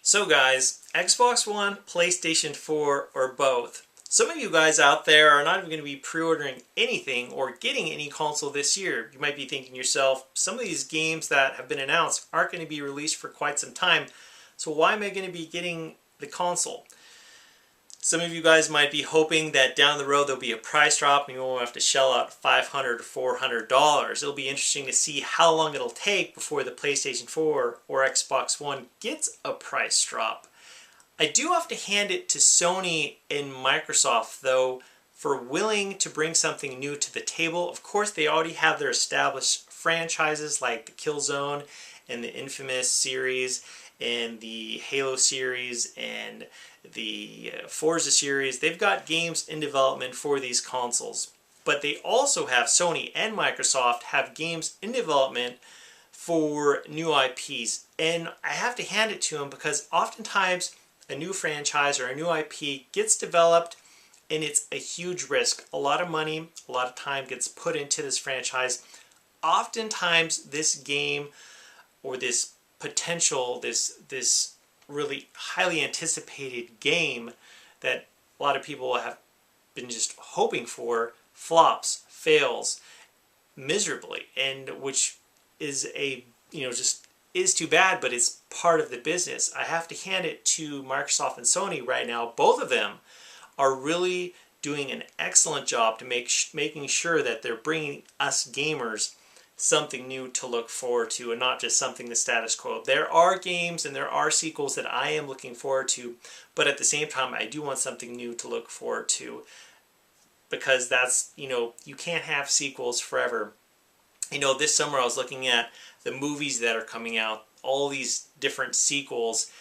So guys, Xbox One, PlayStation 4, or both? Some of you guys out there are not even going to be pre-ordering anything or getting any console this year. You might be thinking to yourself, some of these games that have been announced aren't going to be released for quite some time, so why am I going to be getting the console? Some of you guys might be hoping that down the road there'll be a price drop and you won't have to shell out $500 or $400. It'll be interesting to see how long it'll take before the PlayStation 4 or Xbox One gets a price drop. I do have to hand it to Sony and Microsoft, though, for willing to bring something new to the table. Of course, they already have their established franchises like the Killzone and the Infamous series and the Halo series and the Forza series. They've got games in development for these consoles. But they also have, Sony and Microsoft have games in development for new IPs. And I have to hand it to them because oftentimes a new franchise or a new IP gets developed and it's a huge risk. A lot of money, a lot of time gets put into this franchise. Oftentimes this game or this potential, this really highly anticipated game that a lot of people have been just hoping for flops, fails miserably, and which is just is too bad, but it's part of the business. I have to hand it to Microsoft and Sony right now. Both of them are really doing an excellent job to making sure that they're bringing us gamers something new to look forward to and not just something the status quo. There are games and there are sequels that I am looking forward to, but at the same time I do want something new to look forward to, because that's, you can't have sequels forever. This summer I was looking at the movies that are coming out, all these different sequels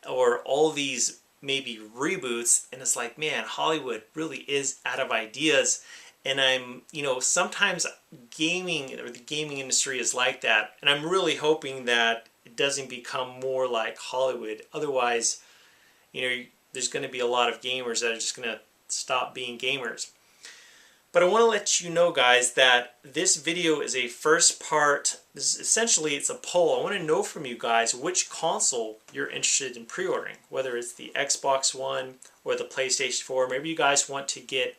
or all these maybe reboots, and it's like, man, Hollywood really is out of ideas. And I'm, sometimes gaming or the gaming industry is like that. And I'm really hoping that it doesn't become more like Hollywood. Otherwise, there's going to be a lot of gamers that are just going to stop being gamers. But I want to let you know, guys, that this video is a first part. Essentially, it's a poll. I want to know from you guys which console you're interested in pre-ordering, whether it's the Xbox One or the PlayStation 4. Maybe you guys want to get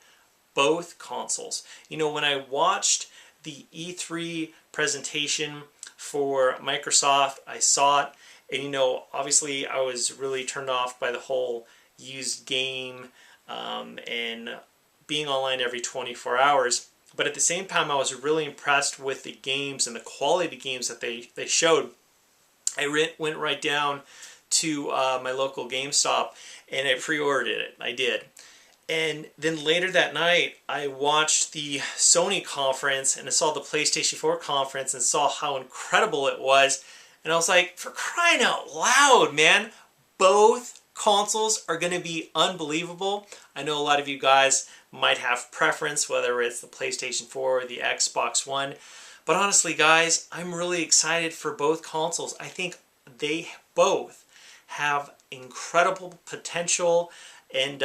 both consoles. When I watched the E3 presentation for Microsoft, I saw it, and obviously I was really turned off by the whole used game and being online every 24 hours. But at the same time, I was really impressed with the games and the quality of the games that they showed. I went right down to my local GameStop and I pre-ordered it. I did. And then later that night, I watched the Sony conference and I saw the PlayStation 4 conference and saw how incredible it was. And I was like, for crying out loud, man, both consoles are going to be unbelievable. I know a lot of you guys might have preference, whether it's the PlayStation 4 or the Xbox One. But honestly, guys, I'm really excited for both consoles. I think they both have incredible potential, and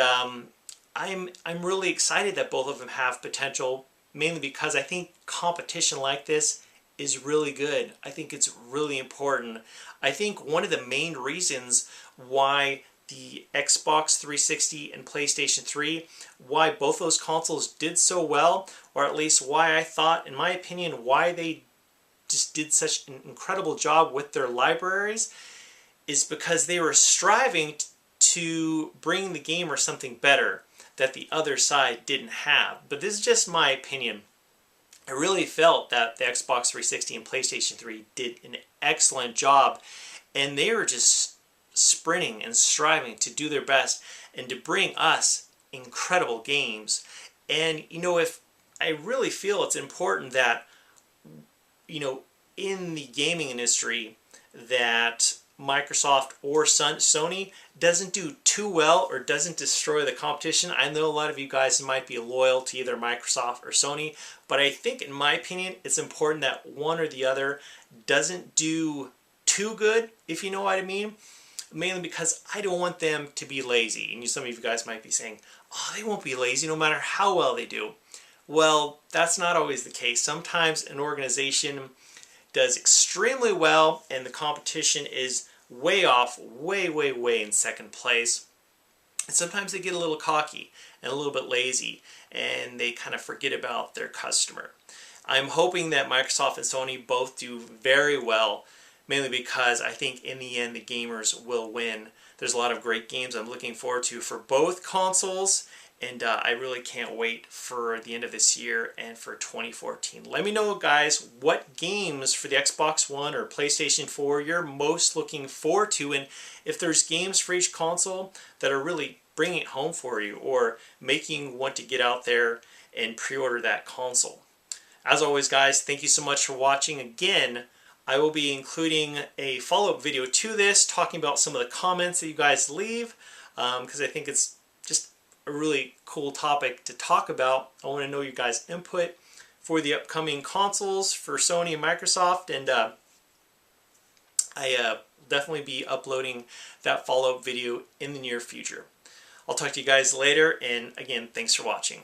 I'm really excited that both of them have potential, mainly because I think competition like this is really good. I think it's really important. I think one of the main reasons why the Xbox 360 and PlayStation 3, why both those consoles did so well, or at least why I thought, in my opinion, why they just did such an incredible job with their libraries, is because they were striving to bring the gamer something better that the other side didn't have. But this is just my opinion. I really felt that the Xbox 360 and PlayStation 3 did an excellent job, and they were just sprinting and striving to do their best and to bring us incredible games. And if I really feel it's important that in the gaming industry that Microsoft or Sony doesn't do too well or doesn't destroy the competition. I know a lot of you guys might be loyal to either Microsoft or Sony, but I think, in my opinion, it's important that one or the other doesn't do too good, if you know what I mean. Mainly because I don't want them to be lazy. And some of you guys might be saying, oh, they won't be lazy no matter how well they do. Well, that's not always the case. Sometimes an organization does extremely well and the competition is way off, way in second place. And sometimes they get a little cocky and a little bit lazy, and they kind of forget about their customer. I'm hoping that Microsoft and Sony both do very well, mainly because I think in the end the gamers will win. There's a lot of great games I'm looking forward to for both consoles, and I really can't wait for the end of this year and for 2014. Let me know, guys, what games for the Xbox One or PlayStation 4 you're most looking forward to, and if there's games for each console that are really bringing it home for you or making you want to get out there and pre-order that console. As always, guys, thank you so much for watching. Again, I will be including a follow-up video to this, talking about some of the comments that you guys leave, because I think it's just a really cool topic to talk about. I want to know your guys' input for the upcoming consoles for Sony and Microsoft, and I definitely be uploading that follow-up video in the near future. I'll talk to you guys later, and again, thanks for watching.